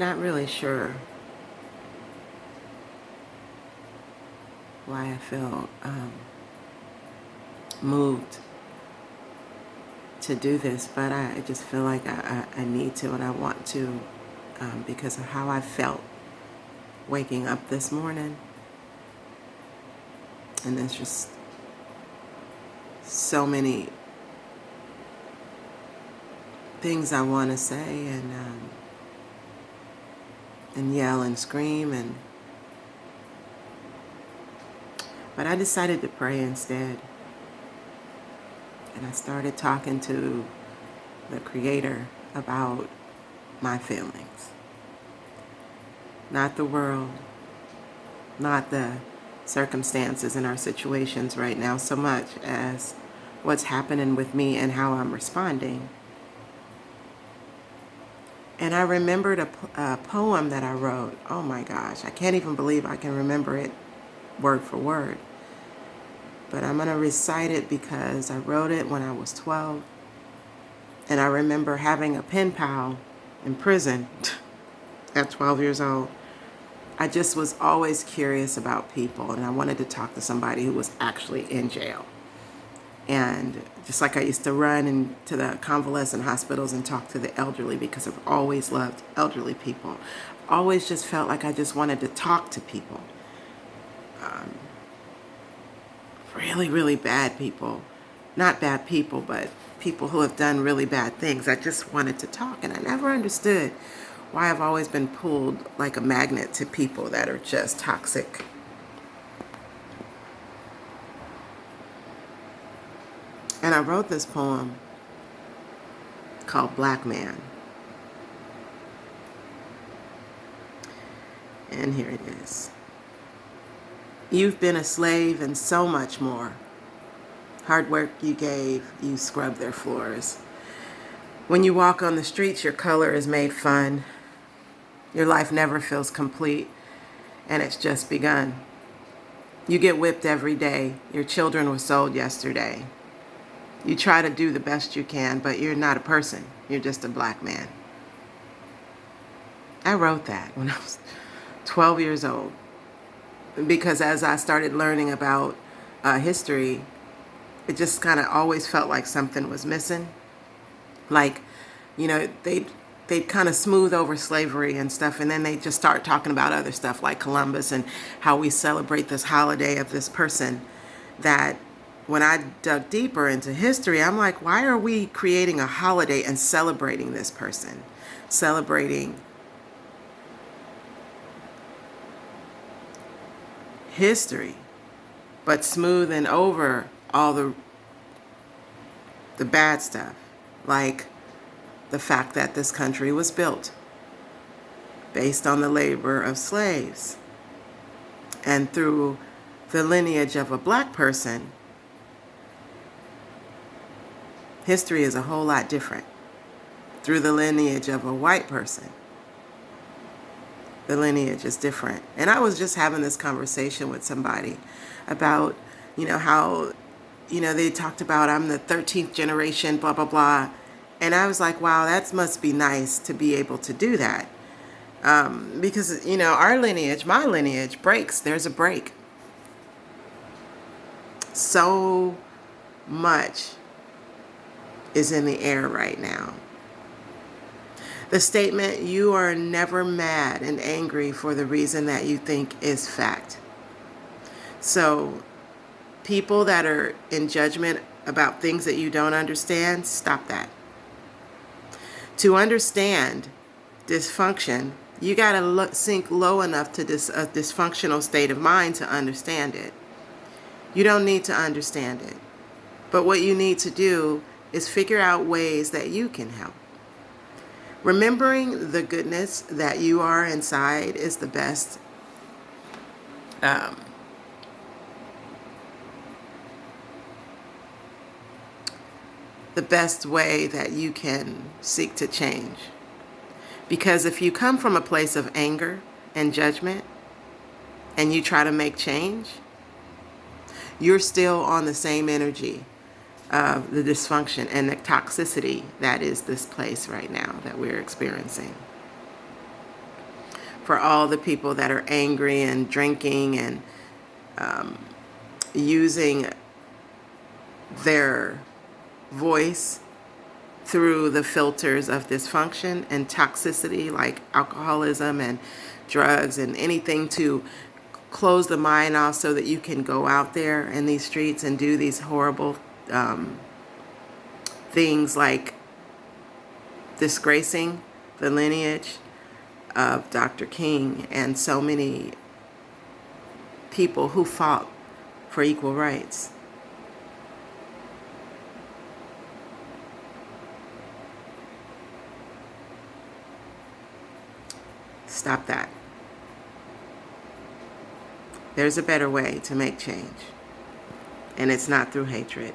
Not really sure why I feel moved to do this, but I just feel like I need to and I want to because of how I felt waking up this morning. And there's just so many things I want to say and yell and scream, but I decided to pray instead. And I started talking to the Creator about my feelings. Not the world, not the circumstances and our situations right now so much as what's happening with me and how I'm responding. And I remembered a poem that I wrote. Oh my gosh, I can't even believe I can remember it word for word. But I'm going to recite it because I wrote it when I was 12. And I remember having a pen pal in prison at 12 years old. I just was always curious about people, and I wanted to talk to somebody who was actually in jail. And just like I used to run into the convalescent hospitals and talk to the elderly because I've always loved elderly people. Always just felt like I just wanted to talk to people. Really, really bad people. Not bad people, but people who have done really bad things. I just wanted to talk, and I never understood why I've always been pulled like a magnet to people that are just toxic. And I wrote this poem called Black Man. And here it is. You've been a slave and so much more. Hard work you gave, you scrubbed their floors. When you walk on the streets, your color is made fun. Your life never feels complete, and it's just begun. You get whipped every day. Your children were sold yesterday. You try to do the best you can, but you're not a person. You're just a black man. I wrote that when I was 12 years old because as I started learning about history, it just kind of always felt like something was missing. Like, they'd kind of smooth over slavery and stuff, and then they just start talking about other stuff like Columbus and how we celebrate this holiday of this person that when I dug deeper into history, I'm like, why are we creating a holiday and celebrating this person? Celebrating history, but smoothing over all the bad stuff, like the fact that this country was built based on the labor of slaves. And through the lineage of a black person, history is a whole lot different. Through the lineage of a white person, the lineage is different. And I was just having this conversation with somebody about, how, they talked about I'm the 13th generation, blah, blah, blah. And I was like, wow, that must be nice to be able to do that. Because, our lineage, my lineage breaks. There's a break. So much is in the air right now. The statement, you are never mad and angry for the reason that you think is fact. So people that are in judgment about things that you don't understand, stop that. To understand dysfunction, you got to sink low enough to a dysfunctional state of mind to understand it. You don't need to understand it. But what you need to do is figure out ways that you can help. Remembering the goodness that you are inside is the best way that you can seek to change. Because if you come from a place of anger and judgment and you try to make change, you're still on the same energy of the dysfunction and the toxicity that is this place right now that we're experiencing. for all the people that are angry and drinking and using their voice through the filters of dysfunction and toxicity like alcoholism and drugs and anything to close the mind off so that you can go out there in these streets and do these horrible things like disgracing the lineage of Dr. King and so many people who fought for equal rights. Stop that. There's a better way to make change, and it's not through hatred.